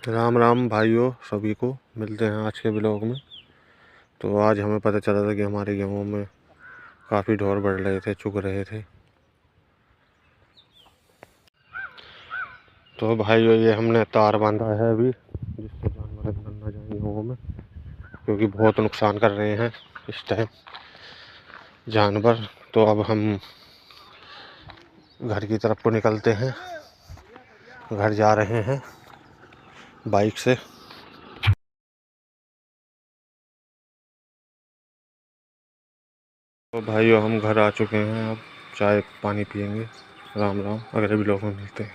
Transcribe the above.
राम राम भाइयों, सभी को मिलते हैं आज के ब्लॉग में। तो आज हमें पता चला था कि हमारे गेहूं में काफ़ी ढोर बढ़ रहे थे, चुग रहे थे। तो भाइयों, ये हमने तार बांधा है अभी, जिससे जानवर अंदर ना जाए गेहूं में, क्योंकि बहुत नुकसान कर रहे हैं इस टाइम जानवर। तो अब हम घर की तरफ को निकलते हैं, घर जा रहे हैं बाइक से। तो भाइयों, हम घर आ चुके हैं, अब चाय पानी पियेंगे। राम राम, अगले ब्लॉग में मिलते हैं।